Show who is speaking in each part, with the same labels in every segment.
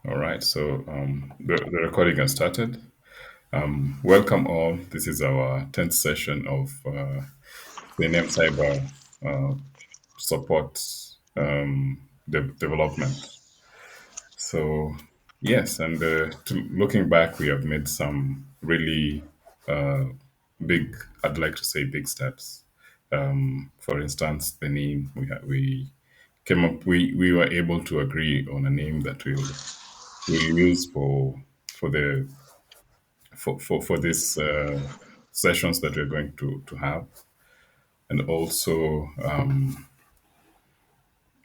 Speaker 1: All right, so the recording has started. Welcome all. This is our 10th session of CNMCyber uh, support development. So, yes, and looking back, we have made some really uh, big, I'd like to say big steps. For instance, the name we came up, we were able to agree on a name that we'll use for the for these sessions that we're going to have, and also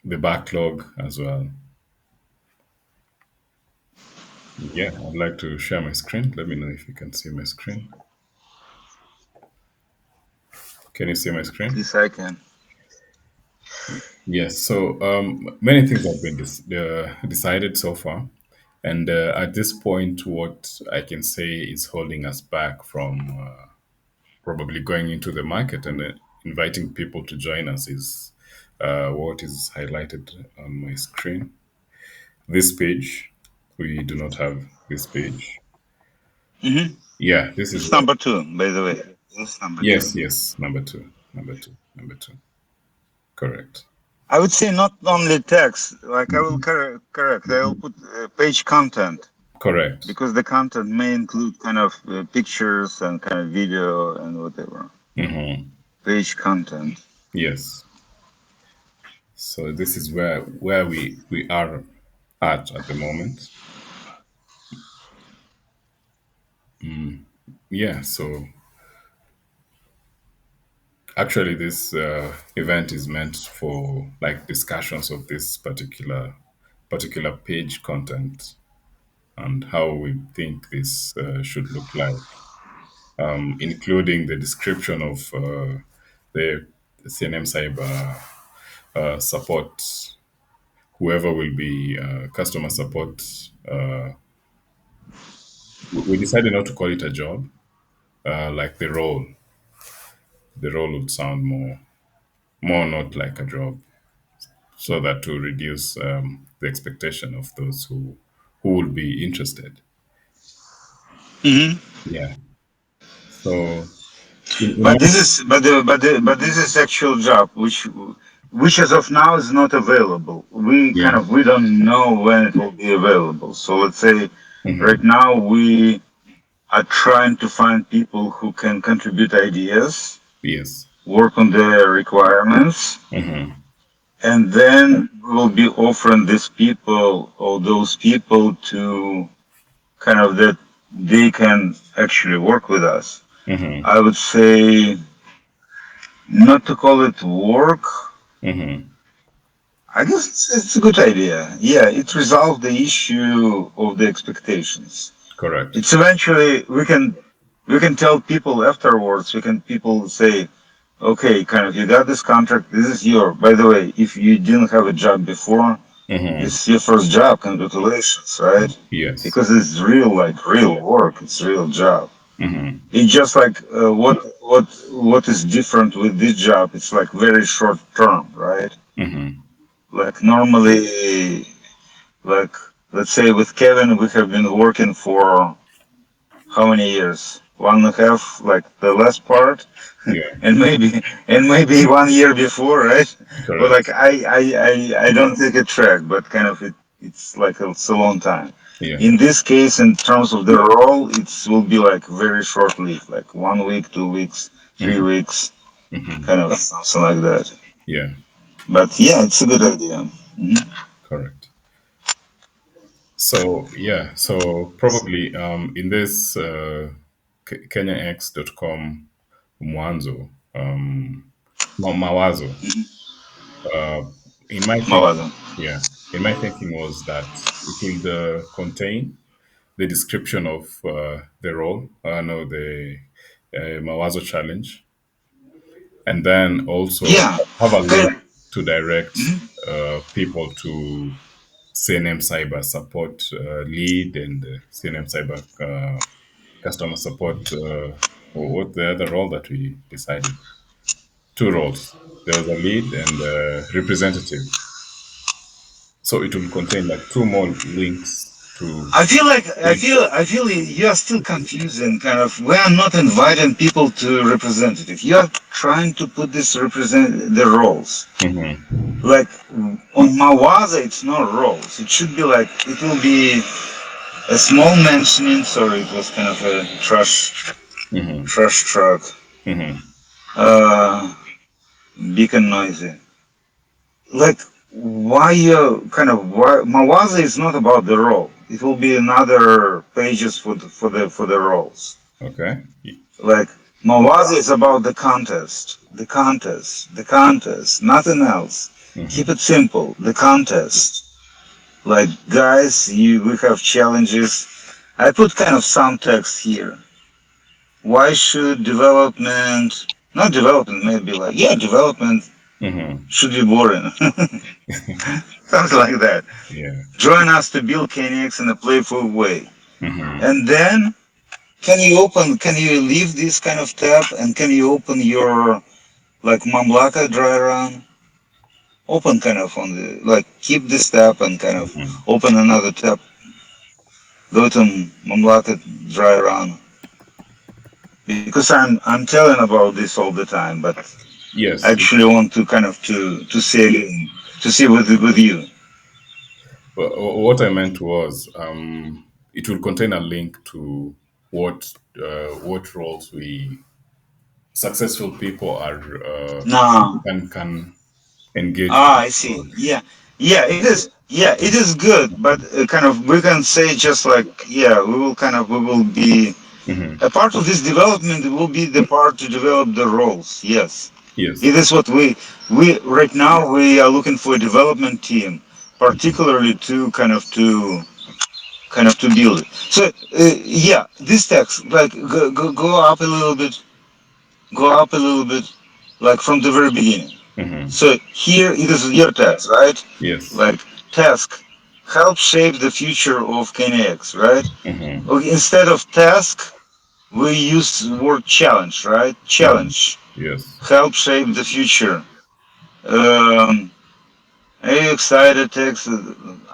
Speaker 1: the backlog as well. Yeah, I'd like to share my screen. Let me know if you can see my screen. Can you see my screen?
Speaker 2: Yes, I can.
Speaker 1: Yes. So many things have been decided so far, and at this point, what I can say is holding us back from probably going into the market and inviting people to join us is what is highlighted on my screen. This page, we do not have this page.
Speaker 2: hmm
Speaker 1: Yeah, this is
Speaker 2: It's
Speaker 1: what.
Speaker 2: number two, by the way. It's number two.
Speaker 1: Yes, yes, number two, number two, number two. Correct.
Speaker 2: I would say not only text. Like I will
Speaker 1: Mhm.
Speaker 2: correct. I will put page content
Speaker 1: Correct.
Speaker 2: because the content may include kind of pictures and kind of video and whatever.
Speaker 1: Hmm.
Speaker 2: Page content.
Speaker 1: Yes. So this is where we are at the moment. Yeah. So actually, this event is meant for like discussions of this particular page content and how we think this should look like, including the description of the CNM Cyber support, whoever will be customer support. Uh, we decided not to call it a job, like the role. The role would sound more not like a job, so that to reduce the expectation of those who will be interested.
Speaker 2: hmm
Speaker 1: Yeah. So in
Speaker 2: But
Speaker 1: my
Speaker 2: this is but this is actual job which as of now is not available.
Speaker 1: yeah.
Speaker 2: We don't know when it will be available. So let's say right
Speaker 1: Hmm.
Speaker 2: now we are trying to find people who can contribute ideas,
Speaker 1: Yes.
Speaker 2: work on the requirements,
Speaker 1: Hmm.
Speaker 2: and then we'll be offering these people or those people to kind of that they can actually work with us.
Speaker 1: Hmm.
Speaker 2: I would say not to call it work.
Speaker 1: Hmm.
Speaker 2: I guess it's a good idea. Yeah, it resolved the issue of the expectations.
Speaker 1: Correct.
Speaker 2: It's eventually we can tell people afterwards. We can people say, okay, kind of you got this contract. This is your. By the way, if you didn't have a job before,
Speaker 1: Hmm.
Speaker 2: this is your first job. Congratulations, right?
Speaker 1: Yes.
Speaker 2: Because it's real, like real work. It's real job.
Speaker 1: Hmm.
Speaker 2: It's just like what is different with this job? It's like very short term, right?
Speaker 1: Hmm.
Speaker 2: Like normally, like let's say with Kevin, we have been working for how many years? 1.5, like the last part,
Speaker 1: Yeah.
Speaker 2: and maybe 1 year before, right? But like
Speaker 1: Correct.
Speaker 2: I don't take a track, but kind of it's like it's a long time.
Speaker 1: Yeah.
Speaker 2: In this case, in terms of the role, it will be like very short lived, like 1 week, 2 weeks, three
Speaker 1: Hmm.
Speaker 2: weeks,
Speaker 1: Hmm.
Speaker 2: kind of something like that.
Speaker 1: Yeah.
Speaker 2: But yeah, it's a good idea. Mhm.
Speaker 1: Correct. So yeah, so probably in this kenyax.com mwanzo mawazo, uh, in my thinking,
Speaker 2: Mawazo.
Speaker 1: yeah, in my thinking was that it will contain the description of the role, no, the mawazo challenge, and then also
Speaker 2: Yeah,
Speaker 1: have a link
Speaker 2: kind
Speaker 1: to direct people to CNM Cyber support lead and CNM Cyber customer support. What the other role that we decided? Two roles. There was a lead and a representative. So it will contain like two more links to create.
Speaker 2: I feel you are still confusing. Kind of, we are not inviting people to representative. You are trying to put this represent the roles.
Speaker 1: Mm-hmm.
Speaker 2: Like on Mawaza, it's not roles. It should be like it will be a small mentioning. Sorry, it was kind of a
Speaker 1: Mm-hmm.
Speaker 2: trash truck.
Speaker 1: Mm-hmm.
Speaker 2: Uh, Big and noisy. Like why you kind of why Mawaza is not about the role. It will be another pages for the roles.
Speaker 1: Okay.
Speaker 2: Like Mawaza is about the contest, nothing else. Keep
Speaker 1: Mm-hmm.
Speaker 2: it simple. The contest. Like guys, we have challenges. I put kind of some text here. Why should development, not development, maybe like yeah, development
Speaker 1: Mm-hmm.
Speaker 2: should be boring, something like that.
Speaker 1: Yeah.
Speaker 2: Join us to build KNX in a playful way.
Speaker 1: Mm-hmm.
Speaker 2: And then can you leave this kind of tab and can you open your like Mamlaka dry run? Open kind of on the, like keep this tab and kind of
Speaker 1: Mm-hmm.
Speaker 2: open another tab. Go to Mamlaka dry run. Because I'm telling about this all the time, but I
Speaker 1: Yes.
Speaker 2: actually want to kind of to see with you.
Speaker 1: What I meant was, it will contain a link to what roles we successful people are
Speaker 2: No.
Speaker 1: can engage
Speaker 2: Ah,
Speaker 1: with.
Speaker 2: I see. Yeah, yeah, it is. Yeah, it is good, but kind of we can say just like yeah, we will be
Speaker 1: Hmm.
Speaker 2: a part of this development. Will be the part to develop the roles. Yes,
Speaker 1: Yes.
Speaker 2: it is what we right now we are looking for a development team, particularly to build it. So yeah, this text like go up a little bit, go up a little bit, like from the very beginning.
Speaker 1: Hmm.
Speaker 2: So here it is your task, right?
Speaker 1: Yes.
Speaker 2: Like task, help shape the future of KNX, right?
Speaker 1: Hmm.
Speaker 2: Okay, instead of task, we use word challenge, right?
Speaker 1: Hmm.
Speaker 2: Challenge,
Speaker 1: Yes.
Speaker 2: help shape the future. Um, are you excited? Text,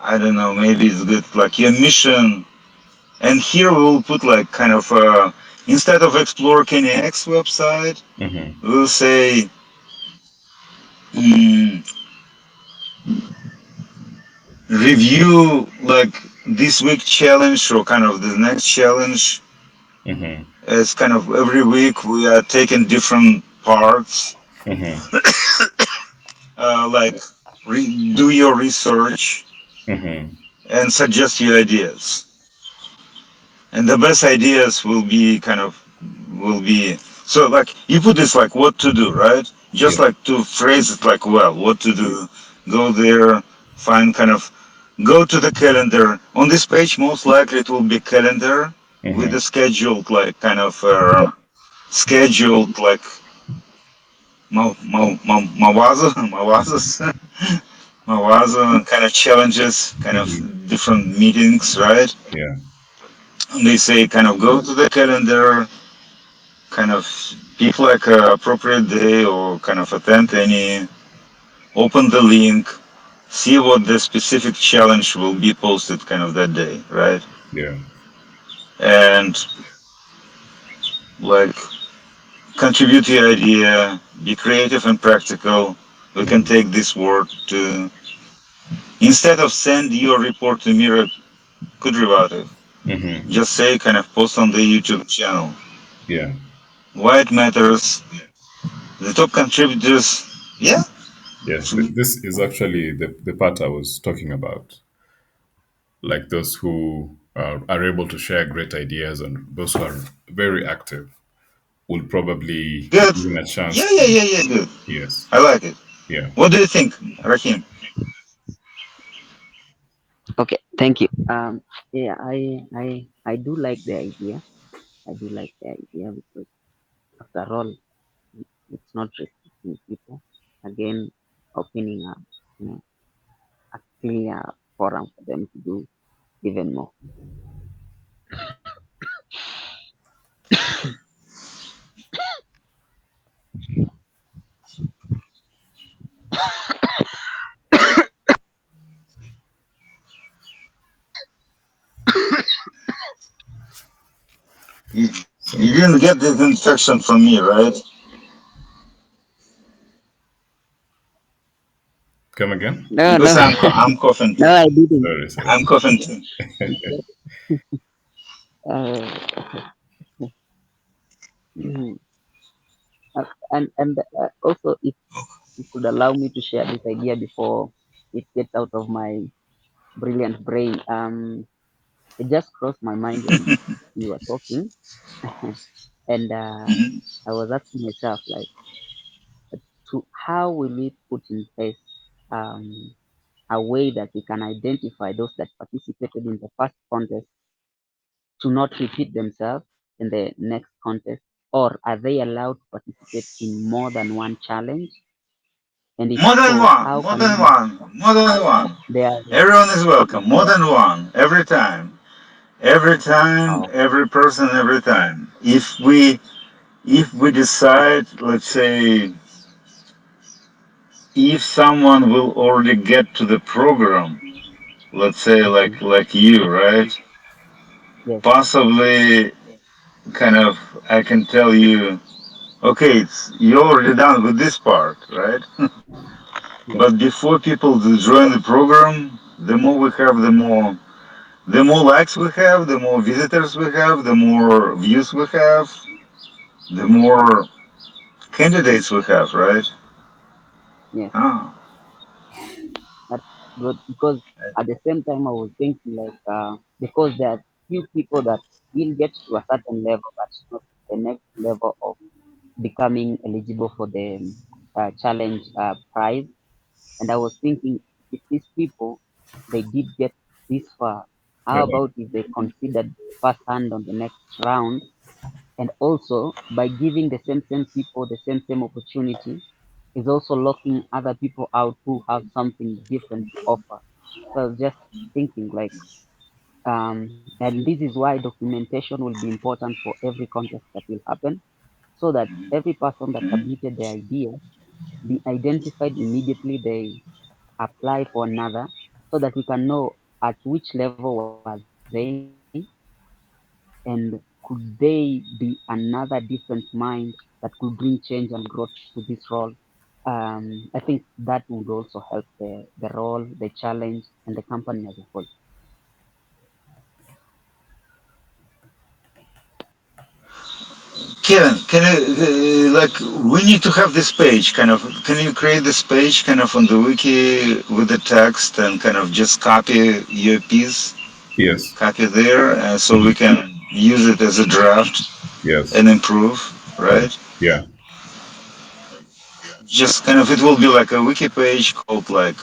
Speaker 2: I don't know, maybe it's good. Like your mission, and here we will put like kind of instead of explore KNX website,
Speaker 1: Hmm.
Speaker 2: we'll say. mm, Review like this week challenge or kind of the next challenge.
Speaker 1: Hmm.
Speaker 2: It's kind of every week we are taking different parts,
Speaker 1: Hmm.
Speaker 2: like do your research
Speaker 1: Hmm.
Speaker 2: and suggest your ideas. And the best ideas will be so like you put this like what to do, right? Just
Speaker 1: Yes.
Speaker 2: like to phrase it like well, what to do. Go there, find kind of go to the calendar. On this page, most likely it will be calendar with
Speaker 1: Hmm.
Speaker 2: a scheduled like kind of scheduled like mawaza mawazas mawaza kind of challenges, kind of
Speaker 1: Hmm.
Speaker 2: different meetings, right?
Speaker 1: Yeah.
Speaker 2: And they say kind of go to the calendar, kind of pick like a appropriate day or kind of attend any, open the link, see what the specific challenge will be posted kind of that day, right?
Speaker 1: Yeah.
Speaker 2: And like contribute your idea, be creative and practical. We can
Speaker 1: Hmm.
Speaker 2: take this word to instead of send your report to Mira Kudrivatov,
Speaker 1: Hmm.
Speaker 2: just say kind of post on the YouTube channel.
Speaker 1: Yeah.
Speaker 2: Why it matters, the top contributors, yeah.
Speaker 1: Yes. This is actually the part I was talking about. Like those who are able to share great ideas and those who are very active will probably be
Speaker 2: Good.
Speaker 1: given a chance
Speaker 2: Yeah,
Speaker 1: to.
Speaker 2: yeah, yeah, yeah, good.
Speaker 1: Yes.
Speaker 2: I like it.
Speaker 1: Yeah.
Speaker 2: What do you think, Rahim?
Speaker 3: Okay, thank you. Yeah, I do like the idea. I do like the idea because after all, it's not restricting people. Again, opening up, you know, a clear forum for them to do even more.
Speaker 2: You, you
Speaker 1: So
Speaker 2: didn't get this infection from me, right?
Speaker 1: come again.
Speaker 3: No, no,
Speaker 2: Because I'm coughing
Speaker 3: no,
Speaker 2: too.
Speaker 3: I didn't.
Speaker 1: Sorry, sorry.
Speaker 2: I'm coughing too.
Speaker 3: Uh, mhm. And also, if you could allow me to share this idea before it gets out of my brilliant brain, it just crossed my mind when you were talking, and I was asking myself, like, to how will we put in place um, a way that we can identify those that participated in the first contest to not repeat themselves in the next contest, or are they allowed to participate in more than one challenge? And if
Speaker 2: More than
Speaker 3: so,
Speaker 2: one,
Speaker 3: how
Speaker 2: more
Speaker 3: can
Speaker 2: than
Speaker 3: we?
Speaker 2: one, more than one.
Speaker 3: They are
Speaker 2: Everyone is welcome. More than one, every time. Every time,
Speaker 3: oh,
Speaker 2: every person, every time. If we decide, let's say, if someone will already get to the program, let's say
Speaker 3: mhm,
Speaker 2: like you, right?
Speaker 3: yes,
Speaker 2: Possibly, kind of, I can tell you, okay, you're already done with this part, right?
Speaker 3: yes,
Speaker 2: But before people to join the program, the more we have, the more likes we have, the more visitors we have, the more views we have, the more candidates we have, right?
Speaker 3: yes.
Speaker 2: Ah,
Speaker 3: That's good because at the same time I was thinking like because there are few people that will get to a certain level but not the next level of becoming eligible for the challenge prize. And I was thinking, if these people they did get this far, how
Speaker 1: Yeah.
Speaker 3: about if they considered first hand on the next round, and also by giving the same people the same opportunity is also locking other people out who have something different to offer. So I was just thinking like and this is why documentation will be important for every contest that will happen, so that every person that submitted their idea be identified immediately, they apply for another, so that we can know at which level were they, and could they be another different mind that could bring change and growth to this role. I think that would also help the role, the challenge, and the company as a whole.
Speaker 2: Kevin, can you like we need to have this page kind of? Can you create this page kind of on the wiki with the text and kind of just copy your piece,
Speaker 1: Yes.
Speaker 2: copy there, so we
Speaker 1: Mhm.
Speaker 2: can use it as a draft
Speaker 1: Yes.
Speaker 2: and improve, right?
Speaker 1: Yeah.
Speaker 2: Just kind of it will be like a wiki page called like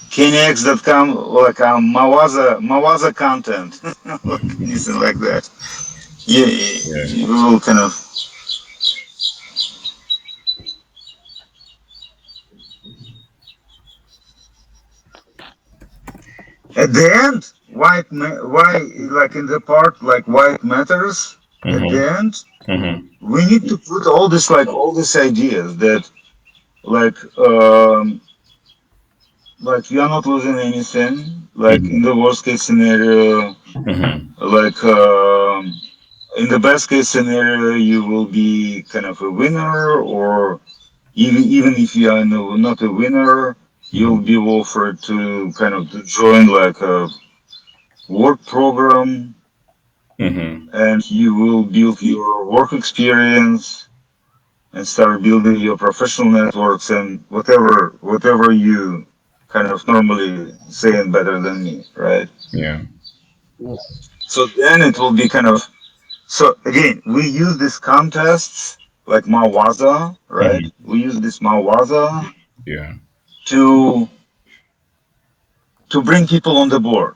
Speaker 2: kenix.com, like Mawaza content, like anything like that. Yeah,
Speaker 1: Yeah.
Speaker 2: we will kind of at the end. Why like in the part like why it matters at
Speaker 1: Mm-hmm.
Speaker 2: the end.
Speaker 1: Mm-hmm.
Speaker 2: We need to put all these ideas that like like you are not losing anything. Like in
Speaker 1: Mm-hmm.
Speaker 2: the worst case scenario,
Speaker 1: Mm-hmm.
Speaker 2: like in the best case scenario, you will be kind of a winner, or even if you are not a winner, you'll
Speaker 1: Mm-hmm.
Speaker 2: be offered to kind of to join like a work program,
Speaker 1: Mm-hmm.
Speaker 2: and you will build your work experience and start building your professional networks and whatever you kind of normally saying better than me, right?
Speaker 1: Yeah.
Speaker 3: Yes,
Speaker 2: So then it will be kind of. So again, we use these contests like Mawaza, right?
Speaker 1: Mm-hmm.
Speaker 2: We use this Mawaza
Speaker 1: Yeah.
Speaker 2: to bring people on the board.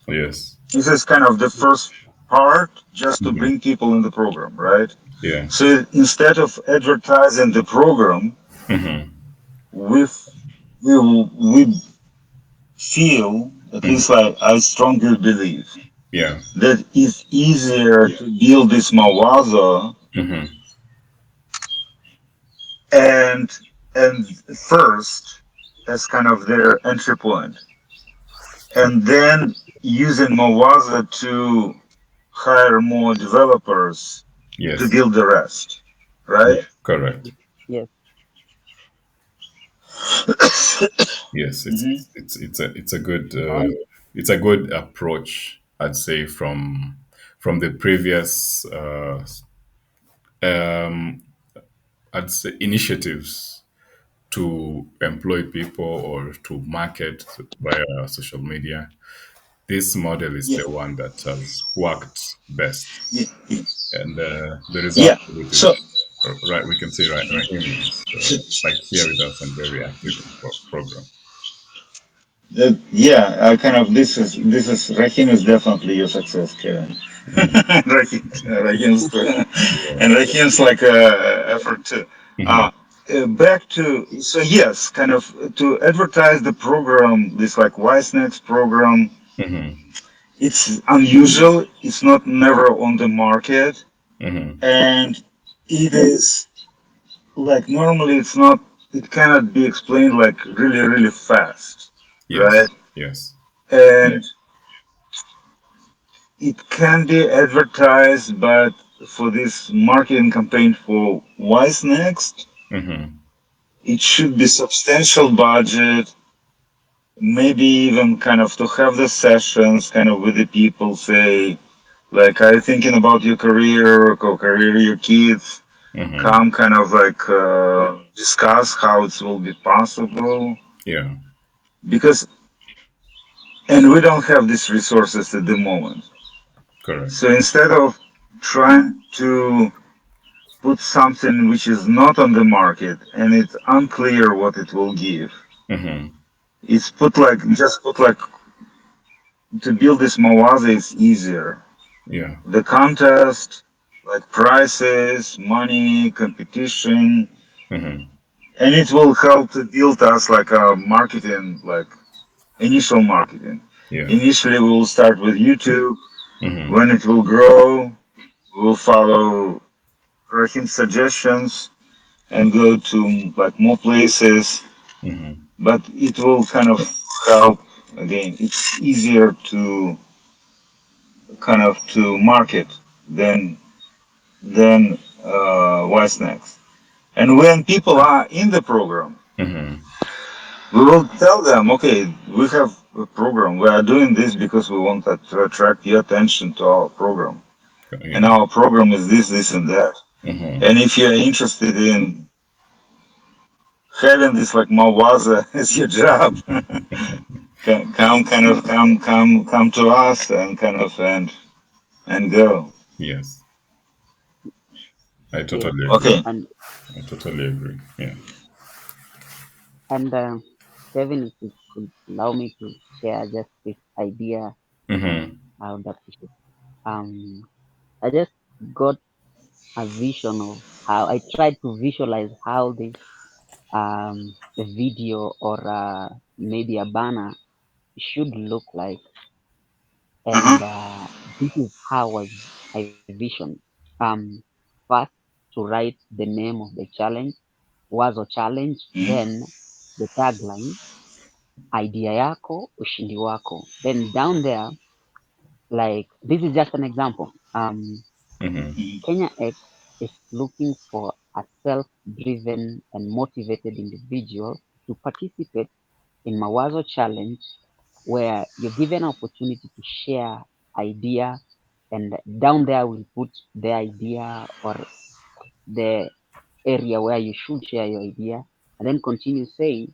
Speaker 1: Yes.
Speaker 2: This is kind of the first part, just to
Speaker 1: Mm-hmm.
Speaker 2: bring people in the program, right?
Speaker 1: Yeah.
Speaker 2: So instead of advertising the program,
Speaker 1: Mm-hmm.
Speaker 2: we we feel, at
Speaker 1: Mm-hmm.
Speaker 2: least I strongly believe,
Speaker 1: Yeah.
Speaker 2: that it's easier to build this Mawaza
Speaker 1: Mm-hmm.
Speaker 2: and first as kind of their entry point, and then using Mawaza to hire more developers to
Speaker 1: Yes.
Speaker 2: build the rest, right?
Speaker 1: Correct.
Speaker 3: Yes.
Speaker 1: Yes.
Speaker 2: Hmm.
Speaker 1: It's a good
Speaker 3: On
Speaker 1: it's a good approach, I'd say, from the previous um, I'd say initiatives to employ people or to market via social media. This model is
Speaker 2: Yeah,
Speaker 1: the one that has worked best,
Speaker 2: yeah, yeah.
Speaker 1: and the result
Speaker 2: Yeah.
Speaker 1: of it
Speaker 2: So,
Speaker 1: is right. We can say right. Rahim is like here with us and very active in the program.
Speaker 2: yeah, I kind of this is Rahim is definitely your success, Karen.
Speaker 1: Mm.
Speaker 2: Rahim's
Speaker 1: Yeah.
Speaker 2: and Rahim's like effort too. Uh,
Speaker 1: Hmm.
Speaker 2: Back to so yes, kind of to advertise the program, this like Wise Next program.
Speaker 1: Hmm.
Speaker 2: It's unusual. It's not never on the market,
Speaker 1: Hmm.
Speaker 2: and it is like normally it's not. It cannot be explained like really fast, right?
Speaker 1: Yes. Yes.
Speaker 2: And it can be advertised, but for this marketing campaign for Wise Next,
Speaker 1: Hmm.
Speaker 2: it should be substantial budget, maybe even kind of to have the sessions kind of with the people, say, like, are you thinking about your career or career your kids?
Speaker 1: Hmm.
Speaker 2: Come kind of like discuss how it will be possible.
Speaker 1: Yeah.
Speaker 2: Because, and we don't have these resources at the moment.
Speaker 1: Correct.
Speaker 2: So instead of trying to put something which is not on the market and it's unclear what it will give.
Speaker 1: Hmm.
Speaker 2: It's put like just put like to build this Mawaza is easier.
Speaker 1: Yeah.
Speaker 2: The contest, like prices, money, competition,
Speaker 1: Hmm.
Speaker 2: and it will help to build us like a marketing, like initial marketing.
Speaker 1: Yeah.
Speaker 2: Initially, we will start with YouTube.
Speaker 1: Hmm.
Speaker 2: When it will grow, we'll follow Rahim's suggestions and go to like more places,
Speaker 1: Hmm.
Speaker 2: but it will kind of help again. It's easier to kind of to market than what's next. And when people are in the program,
Speaker 1: Hmm.
Speaker 2: we will tell them, okay, we have a program. We are doing this because we want to attract your attention to our program. And
Speaker 1: Yeah.
Speaker 2: our program is this, and that.
Speaker 1: Hmm.
Speaker 2: And if you're interested in having this like Mawaza as your job, come to us and kind of and go.
Speaker 1: Yes. I
Speaker 3: yes.
Speaker 1: totally agree.
Speaker 2: Okay.
Speaker 3: And
Speaker 1: I totally agree. Yeah.
Speaker 3: and Kevin, if you could allow me to share just this idea
Speaker 1: Hmm.
Speaker 3: that we should, um I just got a vision of how I tried to visualize how this a video or maybe a banner should look like,
Speaker 2: Uh-huh.
Speaker 3: and this is how I vision. First, to write the name of the challenge, wazo challenge, then the tagline, idea yako, ushindi wako. Then down there, like this is just an example.
Speaker 1: Hmm.
Speaker 3: Kenya X is looking for a self-driven and motivated individual to participate in Mawazo Challenge, where you're given an opportunity to share idea, and down there we'll put the idea or the area where you should share your idea, and then continue saying,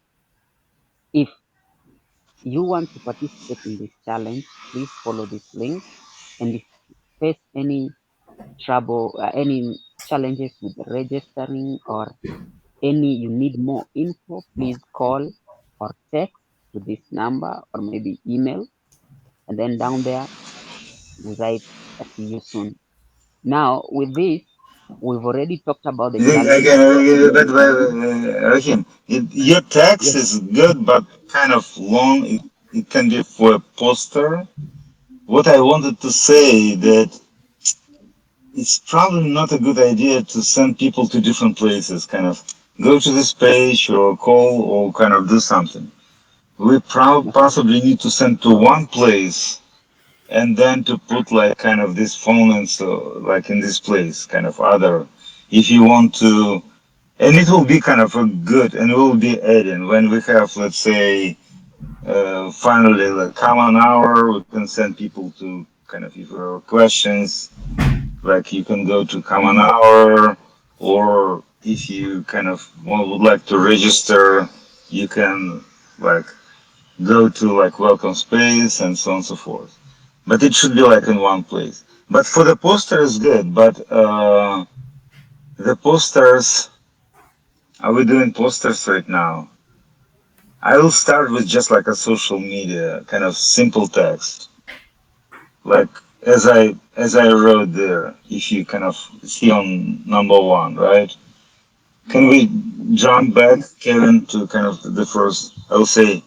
Speaker 3: if you want to participate in this challenge, please follow this link, and if you face any trouble, any challenges with registering, or any you need more info, please call or text to this number or maybe email. And then down there we write, see you soon. Now with this, we've already talked about the challenge.
Speaker 2: But Rahim, your text
Speaker 3: Yes,
Speaker 2: is good, but kind of long. It can be for a poster. What I wanted to say that it's probably not a good idea to send people to different places. Kind of go to this page or call or kind of do something. We
Speaker 3: okay,
Speaker 2: possibly need to send to one place and then to put like kind of this phone and so like in this place, kind of other, if you want to, and it will be kind of a good, and it will be adding when we have, let's say, finally like common hour, we can send people to kind of if there are questions, like you can go to common hour, or if you kind of would like to register, you can like go to like welcome space and so on and so forth. But it should be like in one place. But for the poster is good. But the posters, are we doing posters right now? I will start with just like a social media kind of simple text, like as I wrote there. If you kind of see on number one, right? Can we jump back, Kevin, to kind of the first? I'll say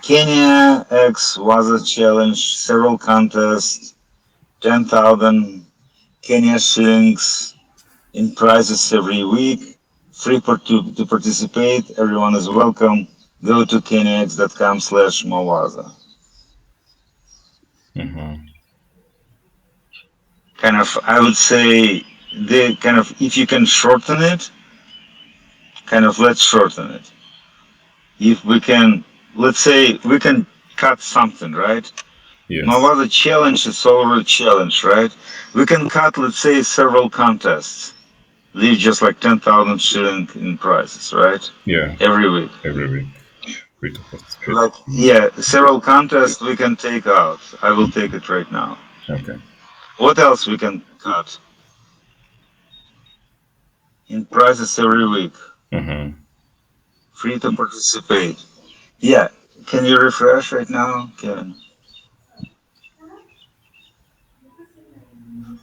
Speaker 2: Kenya X was a challenge, several contests, 10,000 Kenya shillings in prizes every week. Free to participate. Everyone is welcome. Go to kenyax.com/Mawaza.
Speaker 1: Mm-hmm.
Speaker 2: Kind of, I would say, the kind of, if you can shorten it, kind of let's shorten it. If we can, let's say we can cut something, right?
Speaker 1: Yes.
Speaker 2: Mawaza challenge is already a challenge, right? We can cut, let's say, several contests. Leave just like 10,000 shilling in prizes, right?
Speaker 1: Yeah.
Speaker 2: Every week.
Speaker 1: Every week. Free to participate.
Speaker 2: Like, yeah, several contests we can take out. I will take it right now.
Speaker 1: Okay.
Speaker 2: What else we can cut? In prizes every week.
Speaker 1: Mm-hmm.
Speaker 2: Free to participate. Yeah. Can you refresh right now, Kevin?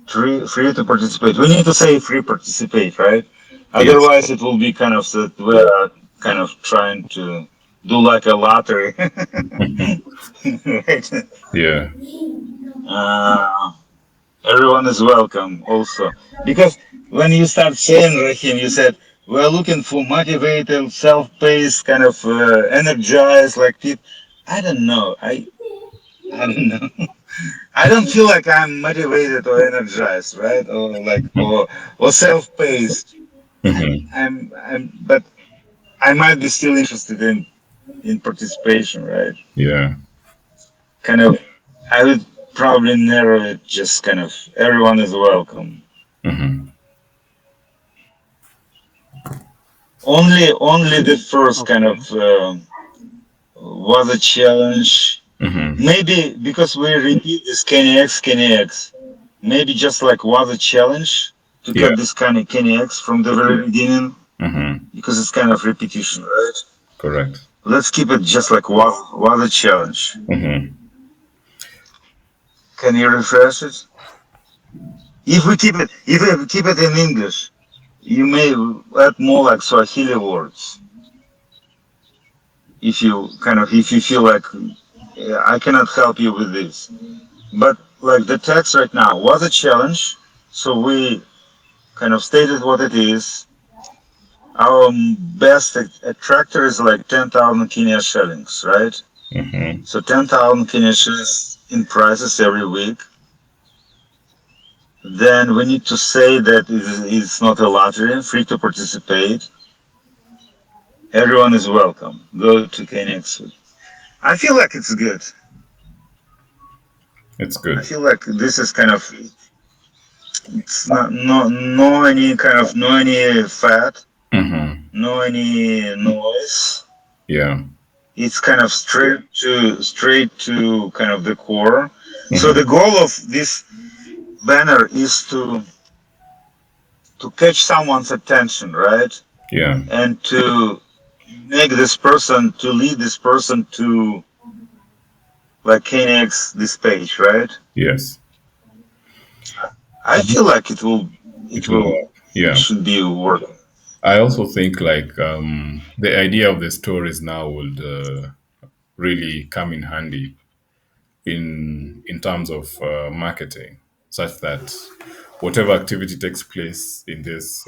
Speaker 2: Free to participate. We need to say free participate, right?
Speaker 1: Yes.
Speaker 2: Otherwise, it will be kind of that we're kind of trying to do like a lottery, right?
Speaker 1: Yeah.
Speaker 2: Uh, Everyone is welcome also. Because when you start saying, Rahim, you said, we're looking for motivated, self-paced, kind of energized, like people. I don't know. I don't know. I don't feel like I'm motivated or energized, right? Or like, or self-paced.
Speaker 1: Mm-hmm.
Speaker 2: But I might be still interested in participation, right?
Speaker 1: Yeah.
Speaker 2: Kind of, I would probably narrow it just kind of, everyone is welcome.
Speaker 1: Mm-hmm.
Speaker 2: Only the first kind of
Speaker 3: Okay.
Speaker 2: was a challenge.
Speaker 1: Mm-hmm.
Speaker 2: Maybe because we repeat this Kenny X. Maybe just like was a challenge to
Speaker 1: Yeah.
Speaker 2: cut this kind of Kenny X from the very beginning
Speaker 1: Mm-hmm.
Speaker 2: because it's kind of repetition, right?
Speaker 1: Correct.
Speaker 2: Let's keep it just like was a challenge.
Speaker 1: Mm-hmm.
Speaker 2: Can you refresh it? If we keep it in English, you may add more like Swahili words. If you feel like I cannot help you with this. But like the text right now was a challenge, so we kind of stated what it is. Our best attractor is like 10,000 Kenya shillings, right?
Speaker 1: Mm-hmm.
Speaker 2: So 10,000 Kenya shillings in prices every week. Then we need to say that it's not a lottery, free to participate. Everyone is welcome. Go to KNX. I feel like it's good.
Speaker 1: It's
Speaker 2: I
Speaker 1: good.
Speaker 2: feel like this is kind of, it's not no any kind of no any fat,
Speaker 1: Mm-hmm.
Speaker 2: no any noise.
Speaker 1: Yeah.
Speaker 2: It's kind of straight to kind of the core. So
Speaker 1: Mm-hmm.
Speaker 2: the goal of this banner is to catch someone's attention, right?
Speaker 1: Yeah.
Speaker 2: And to make this person to lead this person to like KNX this page, right?
Speaker 1: Yes.
Speaker 2: I feel like
Speaker 1: It
Speaker 2: it
Speaker 1: will
Speaker 2: will
Speaker 1: work. Yeah.
Speaker 2: should be working.
Speaker 1: I also think like the idea of the stories now would really come in handy in terms of marketing, such that whatever activity takes place in this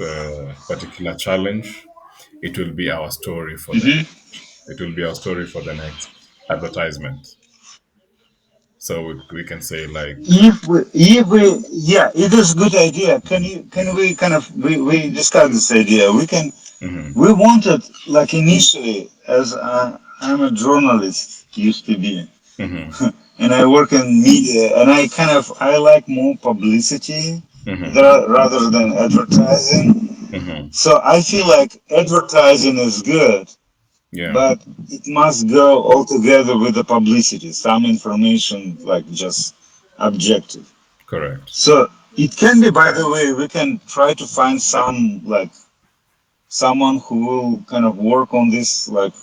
Speaker 1: particular challenge, it will be our story for the
Speaker 2: Hmm.
Speaker 1: it will be our story for the next advertisement. So we can say like,
Speaker 2: Yeah, it is a good idea. Can we kind of we discuss this idea?
Speaker 1: mm-hmm,
Speaker 2: We wanted like initially as I'm a journalist used to be,
Speaker 1: mm-hmm,
Speaker 2: and I work in media, and I like more publicity
Speaker 1: mm-hmm,
Speaker 2: rather than advertising.
Speaker 1: mm-hmm,
Speaker 2: So I feel like advertising is good,
Speaker 1: yeah,
Speaker 2: but it must go all together with the publicity. Some information like just objective.
Speaker 1: correct.
Speaker 2: So it can be, by the way, we can try to find someone who will kind of work on this, like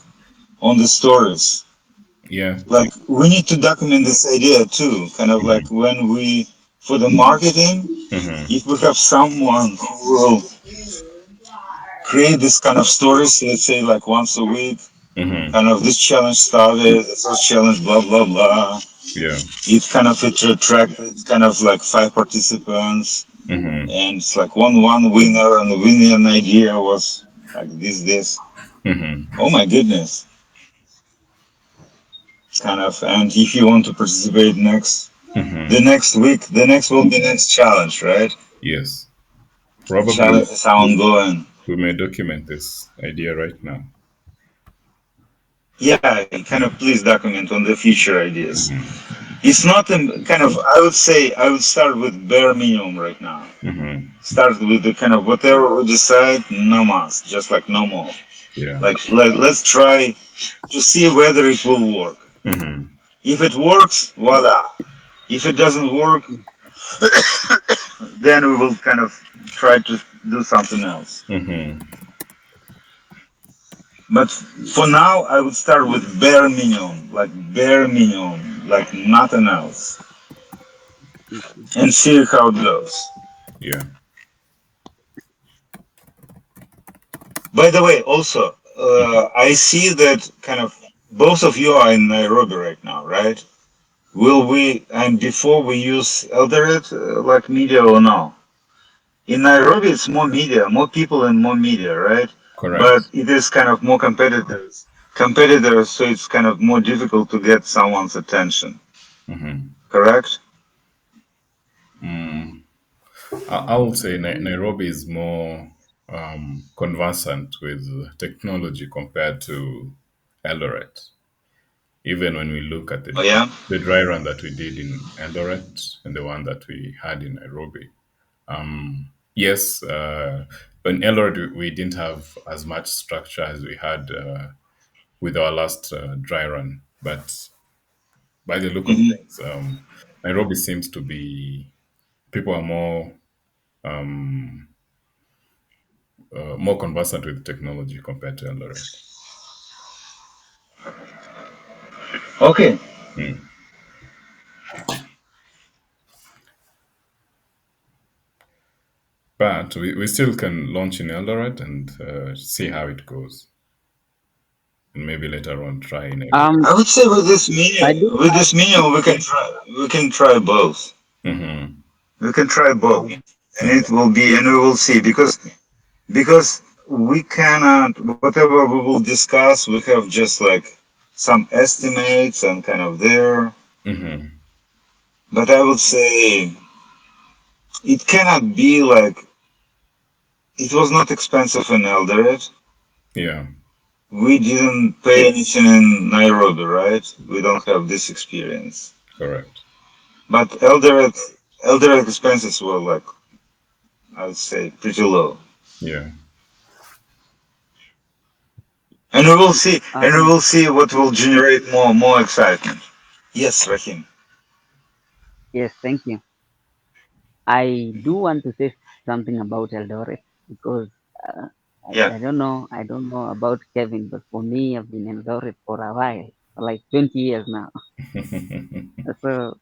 Speaker 2: on the stories.
Speaker 1: Yeah.
Speaker 2: Like we need to document this idea too, kind of like
Speaker 1: Mm-hmm,
Speaker 2: when we, for the marketing,
Speaker 1: mm-hmm,
Speaker 2: if we have someone who will create this kind of stories, let's say like once a week,
Speaker 1: mm-hmm,
Speaker 2: kind of this challenge started, the first challenge, blah, blah, blah.
Speaker 1: yeah,
Speaker 2: It attracted kind of like five participants,
Speaker 1: mm-hmm,
Speaker 2: and it's like one winner, and the winning idea was like this.
Speaker 1: mm-hmm,
Speaker 2: Oh my goodness, kind of. And if you want to participate next,
Speaker 1: mm-hmm.
Speaker 2: the next week, the next will be next challenge, right?
Speaker 1: Yes. Probably
Speaker 2: Challenge is ongoing.
Speaker 1: we may document this idea right now.
Speaker 2: Yeah, kind of please document on the future ideas.
Speaker 1: Mm-hmm,
Speaker 2: It's not kind of. I would say I would start with bare minimum right now.
Speaker 1: mm-hmm,
Speaker 2: Start with the kind of whatever we decide, no mas, just like no more.
Speaker 1: yeah,
Speaker 2: Like let's try to see whether it will work.
Speaker 1: mm-hmm,
Speaker 2: If it works, voila. If it doesn't work, then we will kind of try to do something else.
Speaker 1: mm-hmm,
Speaker 2: But for now, I would start with bare minimum, like nothing else,
Speaker 3: Okay.
Speaker 2: and see how it goes.
Speaker 1: yeah,
Speaker 2: By the way, also, I see that kind of both of you are in Nairobi right now, right? Will we, and before we use Eldoret like media or no? In Nairobi, it's more media, more people and more media, right? But
Speaker 1: correct.
Speaker 2: it is kind of more competitors, so it's kind of more difficult to get someone's attention,
Speaker 1: Mm-hmm.
Speaker 2: correct?
Speaker 1: Mm. I would say Nairobi is more conversant with technology compared to Eldoret. Even when we look at
Speaker 2: Oh yeah.
Speaker 1: the dry run that we did in Eldoret and the one that we had in Nairobi. Yes, in Eldoret we didn't have as much structure as we had with our last dry run, but by the look of
Speaker 2: Hmm.
Speaker 1: things, Nairobi seems to be people are um, more conversant with technology compared to Eldoret.
Speaker 2: Okay.
Speaker 1: Mm. But we still can launch in Eldoret and see how it goes, and maybe later on try in Nairobi.
Speaker 3: Um,
Speaker 2: I would say
Speaker 3: I do
Speaker 2: with
Speaker 3: have.
Speaker 2: this menu, we can try both.
Speaker 1: Mm-hmm.
Speaker 2: We can try both,
Speaker 3: Um,
Speaker 2: and it will be, and we will see because we cannot whatever we will discuss. We have just like some estimates and kind of there,
Speaker 1: Mm-hmm.
Speaker 2: but I would say it cannot be like it was not expensive in Eldoret.
Speaker 1: Yeah,
Speaker 2: We didn't pay anything in Nairobi, right? We don't have this experience.
Speaker 1: correct.
Speaker 2: But Eldoret expenses were like I would say pretty low.
Speaker 1: Yeah.
Speaker 2: And we
Speaker 3: um,
Speaker 2: will see what will generate more excitement. Yes, Rahim.
Speaker 3: yes, thank you. I do want to say something about Eldoret because uh,
Speaker 2: Yeah.
Speaker 3: I don't know about Kevin, but for me, I've been in Eldoret for a while, for like 20 years now. So,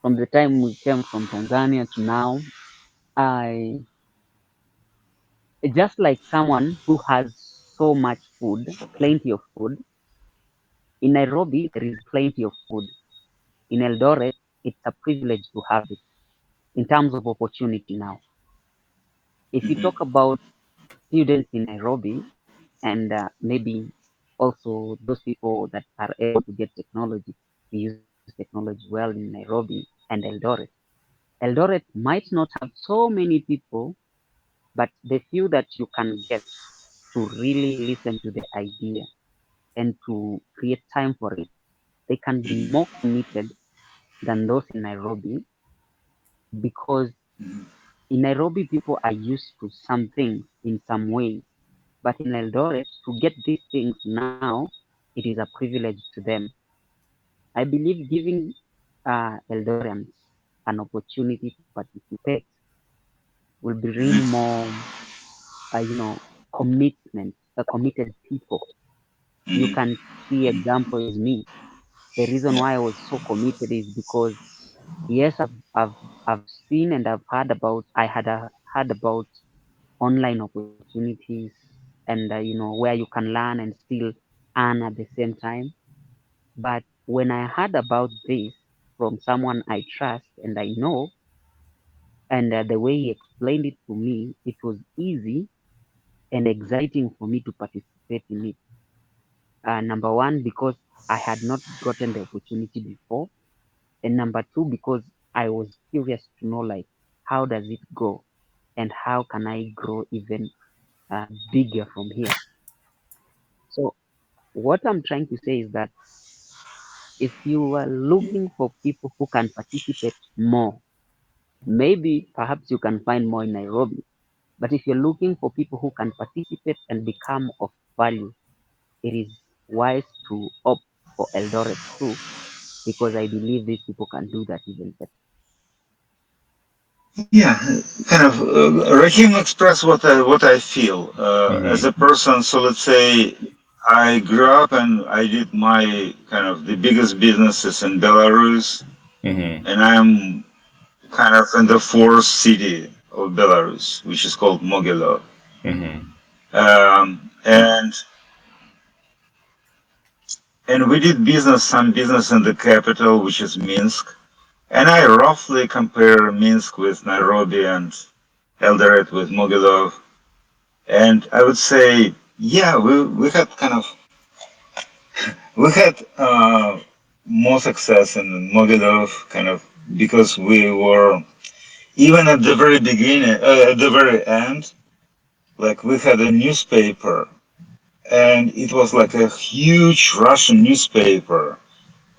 Speaker 3: from the time we came from Tanzania to now, I just like someone who has so much food, plenty of food. In Nairobi, there is plenty of food. In Eldoret, it's a privilege to have it in terms of opportunity now. If you
Speaker 2: Hmm.
Speaker 3: talk about students in Nairobi and maybe also those people that are able to get technology, we use technology well in Nairobi and Eldoret. Eldoret might not have so many people, but the few that you can get to really listen to the idea and to create time for it, they can be more committed than those in Nairobi because in Nairobi people are used to some things in some ways. But in Eldoret, to get these things now, it is a privilege to them. I believe giving Eldorians an opportunity to participate will bring more, commitment, committed people. You can see example is me. The reason why I was so committed is because yes, I've seen and I've heard about. I had heard about online opportunities and where you can learn and still earn at the same time. But when I heard about this from someone I trust and I know, and the way he explained it to me, it was easy and exciting for me to participate in it. Number one, because I had not gotten the opportunity before, and number two, because I was curious to know like how does it go, and how can I grow even bigger from here. So what I'm trying to say is that if you are looking for people who can participate more, maybe perhaps you can find more in Nairobi. But if you're looking for people who can participate and become of value, it is wise to opt for Eldoret too, because I believe these people can do that even better.
Speaker 2: Yeah, kind of. Rahim expressed what I feel as a
Speaker 1: Mm-hmm.
Speaker 2: person. So let's say I grew up and I did my kind of the biggest businesses in Belarus,
Speaker 1: Mm-hmm.
Speaker 2: and I'm kind of in the fourth city of Belarus, which is called Mogilov.
Speaker 1: Mm-hmm.
Speaker 2: And we did some business in the capital, which is Minsk. And I roughly compare Minsk with Nairobi and Eldoret with Mogilov. And I would say, yeah, we had we had more success in Mogilov, kind of because we were even at the very beginning, at the very end, like we had a newspaper, and it was like a huge Russian newspaper,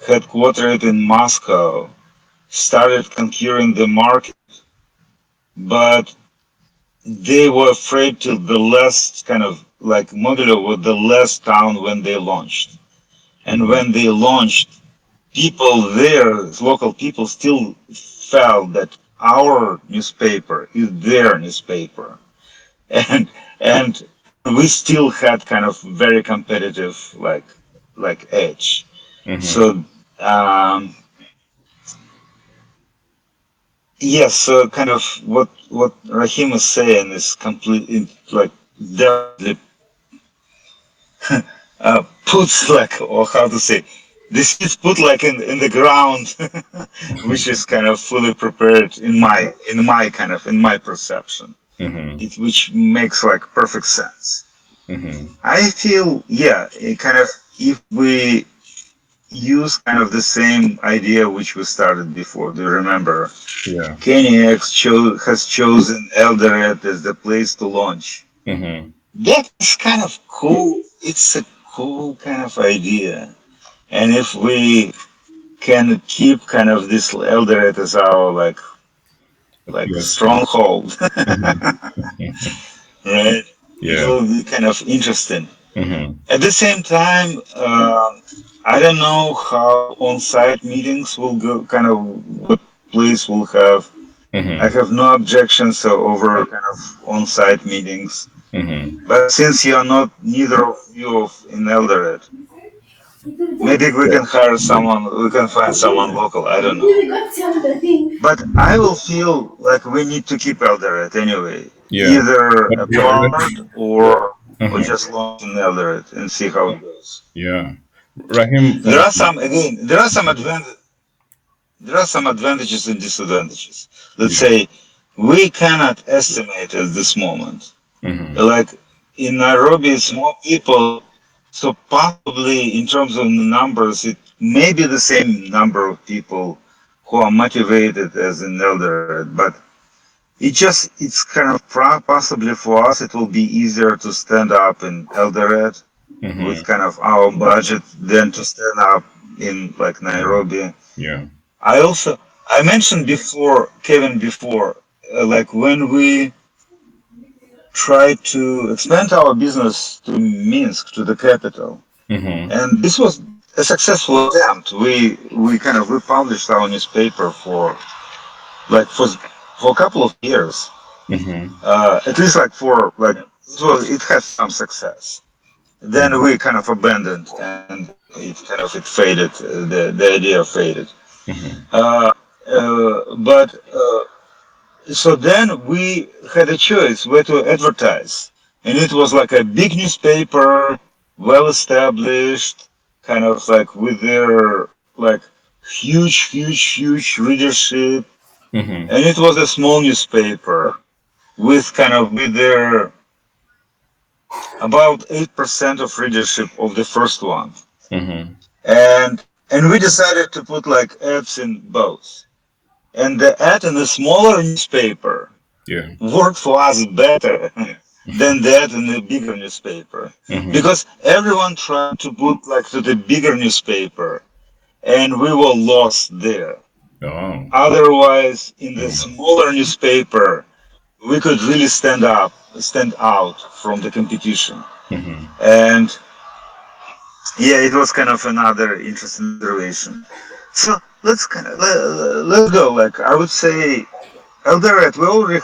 Speaker 2: headquartered in Moscow, started conquering the market, but they were afraid to the last kind of like Mogilov was the last town when they launched. And
Speaker 1: Mm-hmm.
Speaker 2: when they launched, people there, local people, still felt that our newspaper is their newspaper, and and we still had kind of very competitive edge.
Speaker 1: Mm-hmm.
Speaker 2: So yes, so kind of what Rahim is saying is completely like definitely puts like, or how to say, this is put like in the ground, which is kind of fully prepared in my perception,
Speaker 1: Mm-hmm.
Speaker 2: which makes like perfect sense.
Speaker 1: Mm-hmm.
Speaker 2: I feel, yeah, it kind of, if we use kind of the same idea which we started before, do you remember?
Speaker 1: Yeah.
Speaker 2: Kenny X has chosen Eldoret as the place to launch.
Speaker 1: Mm-hmm.
Speaker 2: That is kind of cool. It's a cool kind of idea. And if we can keep kind of this Eldoret as our
Speaker 1: A
Speaker 2: like
Speaker 1: POC.
Speaker 2: stronghold,
Speaker 1: Mm-hmm.
Speaker 2: right? It
Speaker 1: Yeah.
Speaker 2: will be kind of interesting.
Speaker 1: Mm-hmm.
Speaker 2: At the same time, I don't know how on-site meetings will go. Kind of what place will have. I
Speaker 1: Mm-hmm.
Speaker 2: have no objections over kind of on-site meetings.
Speaker 1: Mm-hmm.
Speaker 2: But since you are not neither of you in Eldoret, maybe we
Speaker 1: Yeah.
Speaker 2: can hire someone. We can find someone local. I don't know. But I will feel like we need to keep Eldoret anyway,
Speaker 1: Yeah.
Speaker 2: either
Speaker 1: But
Speaker 2: a part or
Speaker 1: uh-huh.
Speaker 2: just launch in Eldoret and see how it goes.
Speaker 1: Yeah. Rahim
Speaker 2: There
Speaker 1: from
Speaker 2: are some again. There are some advantages and disadvantages. Let's
Speaker 1: yeah.
Speaker 2: say we cannot estimate at this moment.
Speaker 1: Mm-hmm.
Speaker 2: Like in Nairobi, it's more people. So possibly in terms of numbers, it may be the same number of people who are motivated as in Eldoret, but it's kind of possibly for us it will be easier to stand up in Eldoret with
Speaker 1: Mm-hmm.
Speaker 2: kind of our budget than to stand up in like Nairobi.
Speaker 1: Yeah.
Speaker 2: I mentioned before, Kevin, before, like when we tried to expand our business to Minsk, to the capital,
Speaker 1: Mm-hmm.
Speaker 2: and this was a successful attempt. We published our newspaper for like for a couple of years,
Speaker 1: Mm-hmm.
Speaker 2: at least like for like it had some success. Then we kind of abandoned, and it faded. The idea faded.
Speaker 1: Mm-hmm.
Speaker 2: Uh, but so then we had a choice where to advertise, and it was like a big newspaper, well established, kind of like with their like huge readership,
Speaker 1: Mm-hmm.
Speaker 2: and it was a small newspaper with their about 8% of readership of the first one,
Speaker 1: Mm-hmm.
Speaker 2: and we decided to put like ads in both, and the ad in the smaller newspaper
Speaker 1: Yeah.
Speaker 2: worked for us better than that in the bigger newspaper,
Speaker 1: Mm-hmm.
Speaker 2: because everyone tried to put like to the bigger newspaper, and we were lost there.
Speaker 1: Oh.
Speaker 2: Otherwise, in the
Speaker 1: Mm-hmm.
Speaker 2: smaller newspaper, we could really stand out from the competition.
Speaker 1: Mm-hmm.
Speaker 2: And yeah, it was kind of another interesting observation. So let's go. Like I would say, Eldoret, we already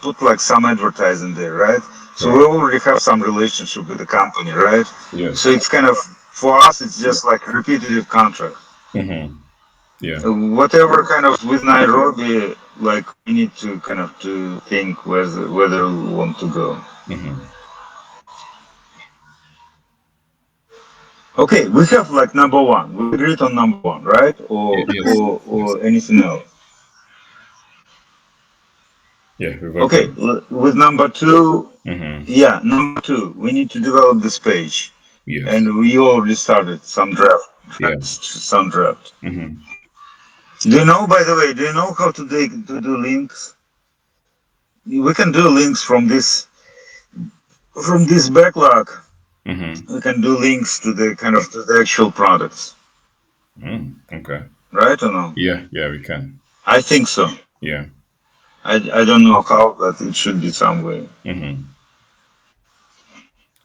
Speaker 2: put like some advertising there, right? So we
Speaker 1: Correct.
Speaker 2: already have some relationship with the company, right? So
Speaker 1: Yes.
Speaker 2: it's kind of for us, it's just like a repetitive contract.
Speaker 1: Mm-hmm. Yeah.
Speaker 2: Whatever kind of with Nairobi, like we need to kind of to think whether we want to go.
Speaker 1: Mm-hmm.
Speaker 2: Okay, we have like number one. We agreed on number one, right?
Speaker 1: Yes. Yes.
Speaker 2: Or anything else.
Speaker 1: Yeah. We've
Speaker 2: Okay,
Speaker 1: agreed.
Speaker 2: with number two,
Speaker 1: Mm-hmm.
Speaker 2: yeah, number two, we need to develop this page,
Speaker 1: Yes.
Speaker 2: and we already started
Speaker 1: Yeah.
Speaker 2: some draft.
Speaker 1: Mm-hmm.
Speaker 2: Do you know, by the way, do you know how to do links? We can do links from this backlog.
Speaker 1: Mm-hmm.
Speaker 2: We can do links to the kind of to the actual products,
Speaker 1: Okay.
Speaker 2: right or no?
Speaker 1: Yeah. Yeah. We can.
Speaker 2: I think so.
Speaker 1: Yeah.
Speaker 2: I don't know how, but it should be some way.
Speaker 1: Mm-hmm.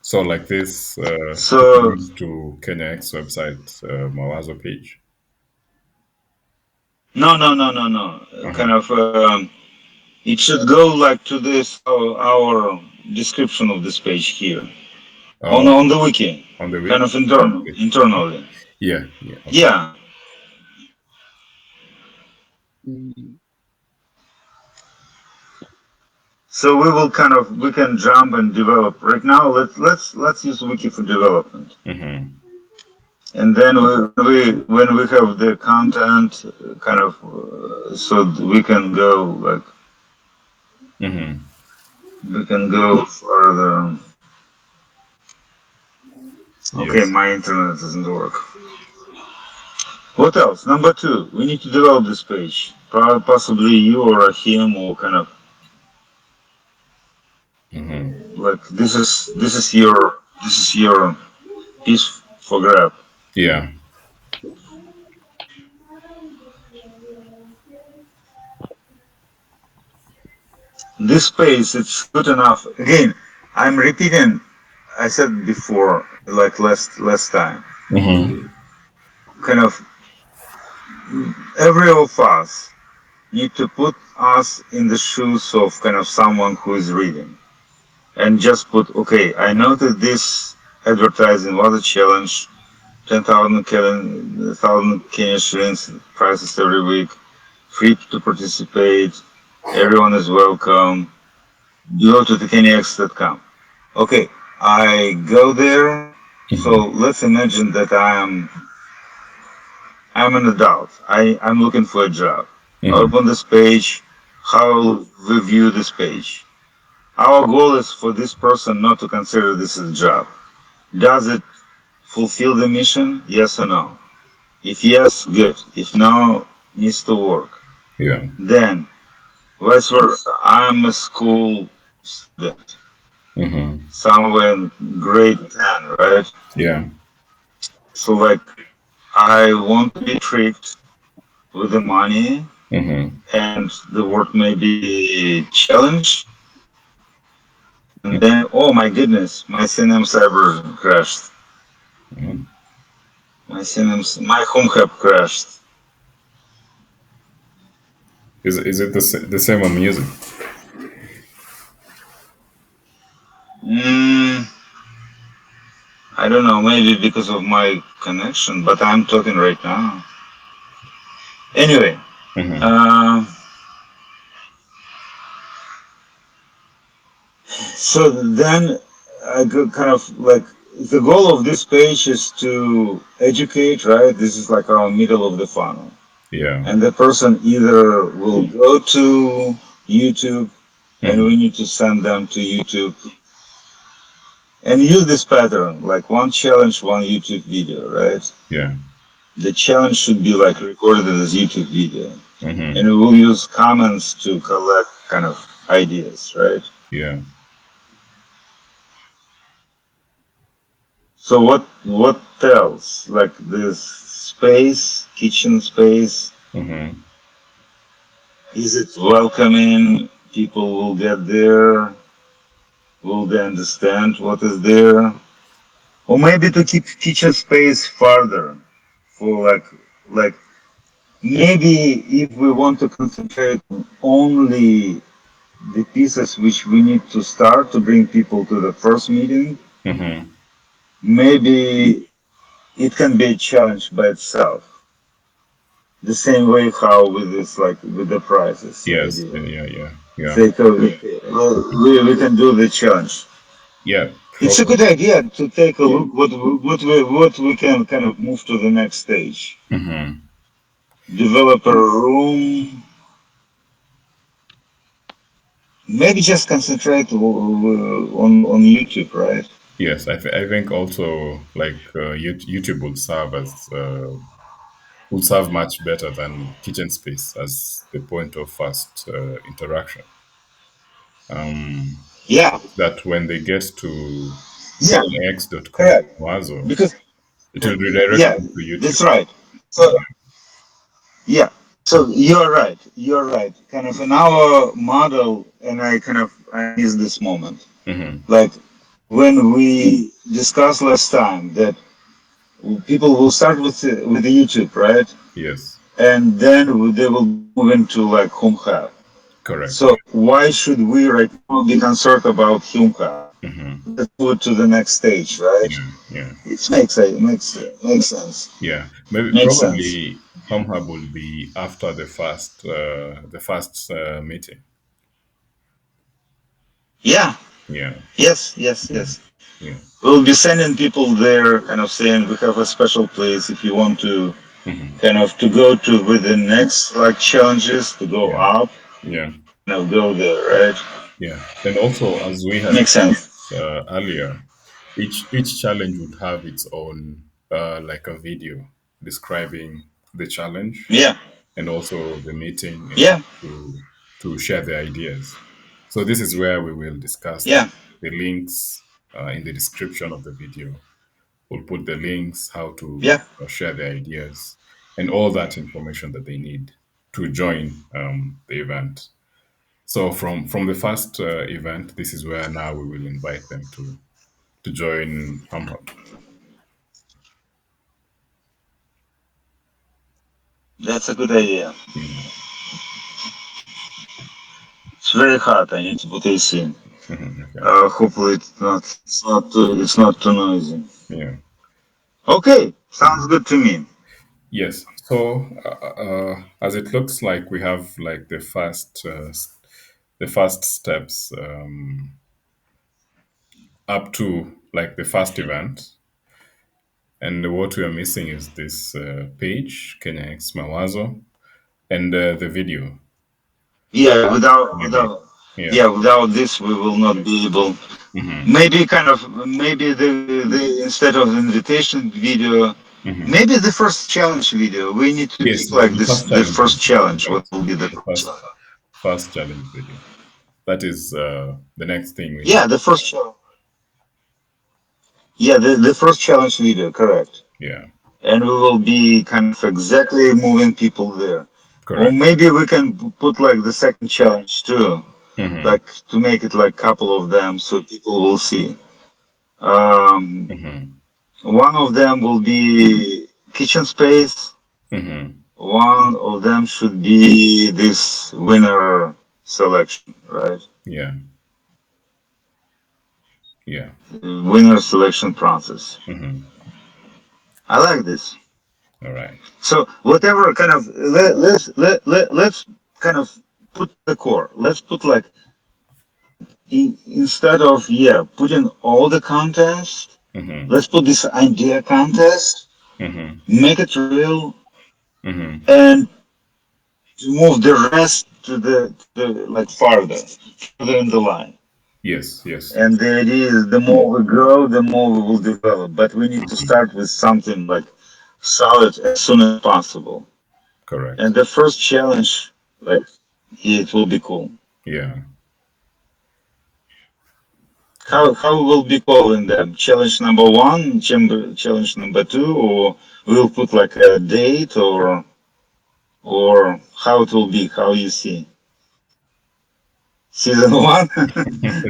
Speaker 1: So like this, the
Speaker 2: So
Speaker 1: link to Kenya X website, Mawazo page.
Speaker 2: no.
Speaker 1: Uh-huh.
Speaker 2: Kind of it should go like to this our description of this page here
Speaker 1: Oh,
Speaker 2: on the wiki,
Speaker 1: on the
Speaker 2: kind
Speaker 1: wiki.
Speaker 2: of
Speaker 1: Okay. Okay.
Speaker 2: internally.
Speaker 1: Yeah. Yeah. Okay.
Speaker 2: Yeah.
Speaker 3: Mm,
Speaker 2: So we can jump and develop right now. Let's use wiki for development,
Speaker 1: Mm-hmm.
Speaker 2: and then when we have the content, kind of so we can go like
Speaker 1: Mm-hmm.
Speaker 2: we can go further. Okay,
Speaker 1: Yes.
Speaker 2: my internet doesn't work. What else? Number two, we need to develop this page. Possibly you or him or kind of
Speaker 1: Mm-hmm.
Speaker 2: like this is your piece for grab.
Speaker 1: Yeah.
Speaker 2: This space it's good enough. Again, I'm repeating. I said before, like last time.
Speaker 1: Mm-hmm.
Speaker 2: Kind of every of us need to put us in the shoes of kind of someone who is reading, and just put okay. I know that this advertising was a challenge. 10,000 Kenya shillings prices every week. Free to participate. Everyone is welcome. Go to thekenyax.com. Okay, I go there. So
Speaker 1: Mm-hmm.
Speaker 2: let's imagine that I'm an adult. I'm looking for a job. I
Speaker 1: Mm-hmm.
Speaker 2: open this page. How we view this page? Our goal is for this person not to consider this as a job. Does it fulfill the mission? Yes or no? If yes, good. If no, needs to work.
Speaker 1: Yeah.
Speaker 2: Then, vice versa. I'm a school student,
Speaker 1: Mm-hmm.
Speaker 2: somewhere in grade 10, right?
Speaker 1: Yeah.
Speaker 2: So, like, I want to be tricked with the money,
Speaker 1: Mm-hmm.
Speaker 2: and the work may be challenged. And then, oh my goodness, my CNMCyber crashed.
Speaker 1: Mm-hmm.
Speaker 2: My home hub crashed.
Speaker 1: Is it the same on music?
Speaker 2: Mm, I don't know, maybe because of my connection, but I'm talking right now. Anyway,
Speaker 1: Mm-hmm.
Speaker 2: uh, so then I go kind of like the goal of this page is to educate, right? This is like our middle of the funnel.
Speaker 1: Yeah.
Speaker 2: And the person either will go to YouTube and
Speaker 1: Mm-hmm.
Speaker 2: we need to send them to YouTube and use this pattern like one challenge, one YouTube video, right?
Speaker 1: Yeah.
Speaker 2: The challenge should be like recorded as YouTube video. And
Speaker 1: Mm-hmm.
Speaker 2: we will use comments to collect kind of ideas, right?
Speaker 1: Yeah.
Speaker 2: So what else? Like this space, kitchen space,
Speaker 1: Mm-hmm.
Speaker 2: is it welcoming? People will get there. Will they understand what is there? Or maybe to keep kitchen space farther for like maybe if we want to concentrate on only the pieces which we need to start to bring people to the first meeting,
Speaker 1: Mm-hmm.
Speaker 2: maybe it can be a challenge by itself. The same way how with this like with the prices
Speaker 1: Yes.
Speaker 2: idea.
Speaker 1: Yeah. Yeah. Yeah.
Speaker 2: Say, okay, well, we can do the challenge.
Speaker 1: Yeah.
Speaker 2: It's a
Speaker 1: Problem.
Speaker 2: good idea to take a look what we can kind of move to the next stage.
Speaker 1: Mm-hmm.
Speaker 2: Develop a room. Maybe just concentrate on YouTube, right?
Speaker 1: Yes. I think also like YouTube will serve as will serve much better than kitchen space as the point of first interaction. Um,
Speaker 2: Yeah,
Speaker 1: that when they get to
Speaker 2: yeah,
Speaker 1: knx.com
Speaker 2: correct.
Speaker 1: Wazo,
Speaker 2: Because
Speaker 1: it will redirect
Speaker 2: yeah,
Speaker 1: them to YouTube.
Speaker 2: that's right. So yeah, so you're right. You're right. Kind of in our model, and I miss this moment.
Speaker 1: Hmm.
Speaker 2: Like when we discussed last time that people will start with the YouTube, right?
Speaker 1: Yes,
Speaker 2: And then they will move into like home hub.
Speaker 1: correct.
Speaker 2: So why should we right now be concerned about home hub?
Speaker 1: Hmm.
Speaker 2: Let's move to the next stage, right?
Speaker 1: Yeah, yeah,
Speaker 2: It makes sense.
Speaker 1: yeah. Maybe
Speaker 2: Makes sense.
Speaker 1: probably Home Hub will be after the first meeting.
Speaker 2: Yeah.
Speaker 1: Yeah,
Speaker 2: Yes.
Speaker 1: yeah,
Speaker 2: We'll be sending people there, kind of saying we have a special place if you want to
Speaker 1: hmm,
Speaker 2: kind of to go to with the next like challenges to go
Speaker 1: yeah,
Speaker 2: up,
Speaker 1: yeah,
Speaker 2: kind of go there, right?
Speaker 1: yeah. And also, as we had
Speaker 2: Makes sense.
Speaker 1: discussed earlier, each challenge would have its own like a video describing the challenge
Speaker 2: Yeah,
Speaker 1: and also the meeting in
Speaker 2: yeah,
Speaker 1: order to share the ideas. So this is where we will discuss
Speaker 2: yeah,
Speaker 1: the links in the description of the video. We'll put the links, how to
Speaker 2: yeah.
Speaker 1: share the ideas, and all that information that they need to join the event. So from the first event, this is where now we will invite them to join HumHub.
Speaker 2: That's a good idea.
Speaker 1: Mm,
Speaker 2: It's very hot. I need to put AC in.
Speaker 1: mhm, okay.
Speaker 2: Hopefully it's not too noisy.
Speaker 1: Yeah.
Speaker 2: Okay, sounds
Speaker 1: Mhm.
Speaker 2: good to me.
Speaker 1: Yes. So as it looks like we have like the first steps up to like the first event, and what we are missing is this page Kenya X Mawazo and the video.
Speaker 2: Yeah,
Speaker 1: Maybe.
Speaker 2: without.
Speaker 1: Yeah.
Speaker 2: Yeah, without this, we will not be able.
Speaker 1: Mm-hmm.
Speaker 2: Maybe kind of maybe the instead of invitation video,
Speaker 1: Mm-hmm.
Speaker 2: maybe the first challenge video. We need to
Speaker 1: Yes,
Speaker 2: pick like
Speaker 1: the
Speaker 2: this
Speaker 1: first
Speaker 2: the
Speaker 1: challenge
Speaker 2: first
Speaker 1: video.
Speaker 2: challenge. What
Speaker 1: Right.
Speaker 2: will be the
Speaker 1: The
Speaker 2: first challenge?
Speaker 1: first challenge video. That is the next thing we need.
Speaker 2: Yeah, the first challenge. Yeah, the first challenge video, correct.
Speaker 1: Yeah.
Speaker 2: And we will be kind of exactly moving people there. Or
Speaker 1: Correct.
Speaker 2: maybe we can put like the second challenge too,
Speaker 1: Mm-hmm.
Speaker 2: like to make it like couple of them so people will see. Um,
Speaker 1: Mm-hmm.
Speaker 2: one of them will be kitchen space.
Speaker 1: Mm-hmm.
Speaker 2: One of them should be this winner selection, right?
Speaker 1: Yeah. Yeah.
Speaker 2: Winner selection process.
Speaker 1: Mm-hmm.
Speaker 2: I like this.
Speaker 1: All right.
Speaker 2: So whatever kind of let's kind of put the core. Let's put like instead of putting all the contest,
Speaker 1: Mm-hmm.
Speaker 2: let's put this idea contest,
Speaker 1: Mm-hmm.
Speaker 2: make it real,
Speaker 1: Mm-hmm.
Speaker 2: and move the rest to the like further in the line.
Speaker 1: Yes. Yes.
Speaker 2: And
Speaker 1: Yes.
Speaker 2: the idea is the more we grow, the more we will develop. But we need to start with something like solid as soon as possible. And
Speaker 1: Correct.
Speaker 2: the first challenge, like it will be cool.
Speaker 1: Yeah.
Speaker 2: How will be calling them? Challenge number one, challenge number two, or we'll put like a date or how it will be, how you see. Season one?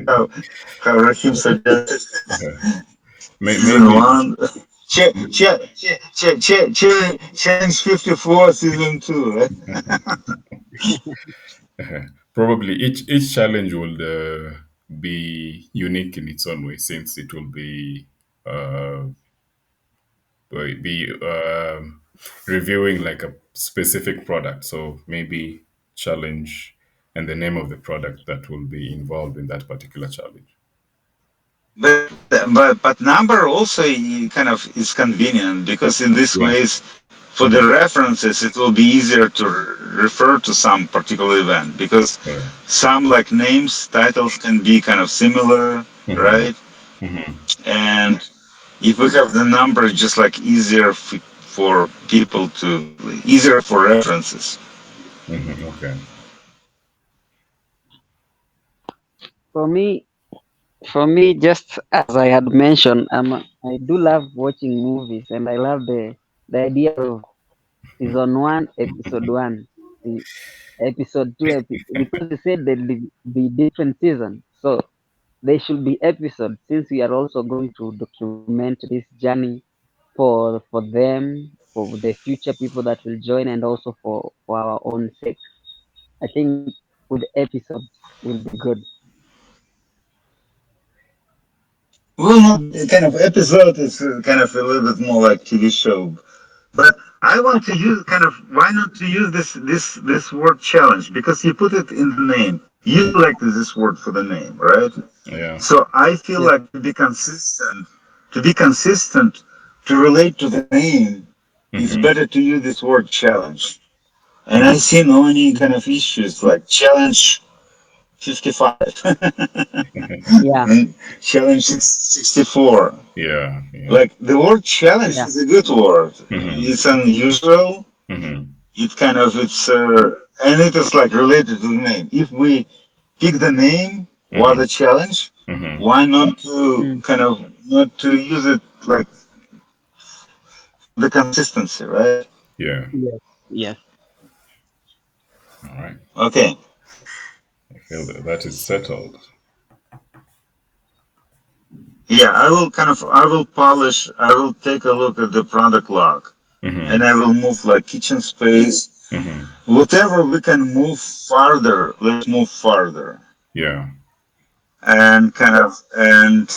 Speaker 2: how how Rahim suggested. Season
Speaker 1: Maybe
Speaker 2: one. Challenge 54, season two, right?
Speaker 1: probably each challenge will be unique in its own way, since it will be reviewing like a specific product. So maybe challenge and the name of the product that will be involved in that particular challenge.
Speaker 2: But number also kind of is convenient because in this
Speaker 1: Yeah.
Speaker 2: ways for the
Speaker 1: Hmm.
Speaker 2: references it will be easier to refer to some particular event because
Speaker 1: Correct.
Speaker 2: some like names titles can be kind of similar,
Speaker 1: Hmm.
Speaker 2: right?
Speaker 1: Hmm.
Speaker 2: And if we have the number, it's just like easier for people to easier for references.
Speaker 1: Hmm. Okay.
Speaker 3: For me, for me, just as I had mentioned, I do love watching movies, and I love the idea of season one, episode one, the episode two, because they said there'll be different seasons, so there should be episodes. Since we are also going to document this journey for them, for the future people that will join, and also for our own sake. I think with episodes will be good.
Speaker 2: Well, not kind of episode is kind of a little bit more like TV show. But I want to use kind of why not to use this word challenge because you put it in the name. You selected this word for the name, right?
Speaker 1: Yeah.
Speaker 2: So I feel
Speaker 3: Yes.
Speaker 2: like to be consistent, to relate to the name, it's
Speaker 1: Hmm.
Speaker 2: better to use this word challenge. And I see no any kind of issues like challenge 55
Speaker 3: Yeah.
Speaker 2: and challenge 64.
Speaker 1: Yeah. Yeah.
Speaker 2: Like the word challenge
Speaker 3: Yeah.
Speaker 2: is a good word.
Speaker 1: Hmm.
Speaker 2: It's unusual.
Speaker 1: Hmm.
Speaker 2: It kind of and it is like related to the name. If we pick the name, what a
Speaker 1: Hmm.
Speaker 2: challenge.
Speaker 1: Hmm.
Speaker 2: Why not to
Speaker 3: Mm.
Speaker 2: kind of not to use it like the consistency, right?
Speaker 1: Yeah.
Speaker 3: Yes. Yes.
Speaker 1: All right.
Speaker 2: Okay.
Speaker 1: I feel that that is settled.
Speaker 2: Yeah, I will take a look at the product log and
Speaker 1: Hmm.
Speaker 2: I will move like kitchen space.
Speaker 1: Hmm.
Speaker 2: Whatever we can move farther, let's move farther.
Speaker 1: Yeah.
Speaker 2: And kind of, and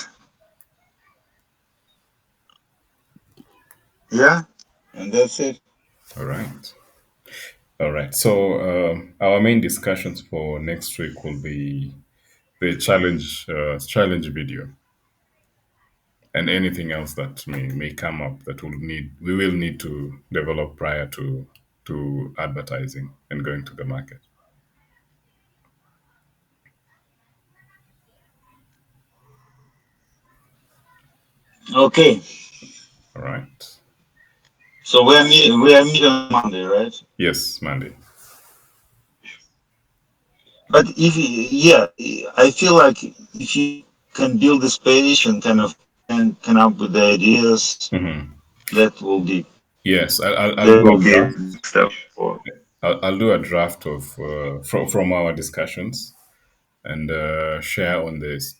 Speaker 2: yeah, and that's it.
Speaker 1: All right. All right. So our main discussions for next week will be the challenge video, and anything else that may come up that we will need to develop prior to advertising and going to the market.
Speaker 2: Okay,
Speaker 1: All right.
Speaker 2: so we are meet on Monday, right?
Speaker 1: Yes, Mandy.
Speaker 2: But if yeah, I feel like if you can build this page and kind of come up with the ideas,
Speaker 1: Hmm.
Speaker 2: that will be
Speaker 1: Yes, I'll
Speaker 2: that
Speaker 1: do a
Speaker 2: will be
Speaker 1: draft.
Speaker 2: the next step for.
Speaker 1: I'll do a draft of from our discussions and share on this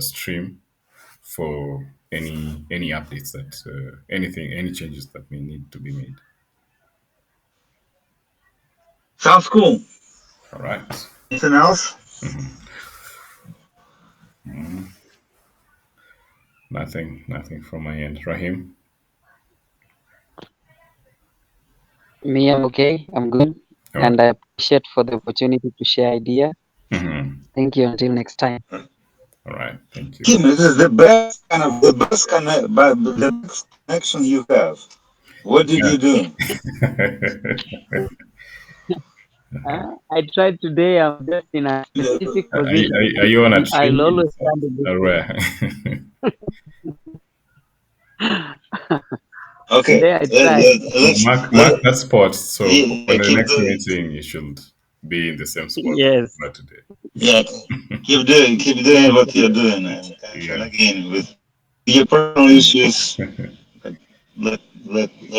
Speaker 1: stream for any updates that any changes that may need to be made.
Speaker 2: Sounds cool.
Speaker 1: All right.
Speaker 2: Anything else?
Speaker 1: Nothing from my end. Rahim.
Speaker 3: Me, I'm okay. I'm good,
Speaker 1: Oh,
Speaker 3: and I appreciate for the opportunity to share idea.
Speaker 1: mhm.
Speaker 3: Thank you. Until next time.
Speaker 1: All right. Thank you.
Speaker 2: Kim, this is the best kind of the best connect, but the best connection you have. What did you do?
Speaker 3: I tried today. I'm just in a specific position.
Speaker 1: Are you on a
Speaker 3: I'll
Speaker 1: tree?
Speaker 3: always stand in
Speaker 1: Or
Speaker 3: this.
Speaker 1: where?
Speaker 2: Okay,
Speaker 3: Today I tried.
Speaker 1: Mark that spot. So
Speaker 2: yeah,
Speaker 1: for the
Speaker 2: keep
Speaker 1: next
Speaker 2: doing.
Speaker 1: meeting, you should be in the same spot that
Speaker 3: Yes.
Speaker 1: you are today. Yeah.
Speaker 2: Yeah, keep doing
Speaker 3: Yes.
Speaker 2: what you're doing, and
Speaker 1: Yeah.
Speaker 2: again with your personal issues, like, let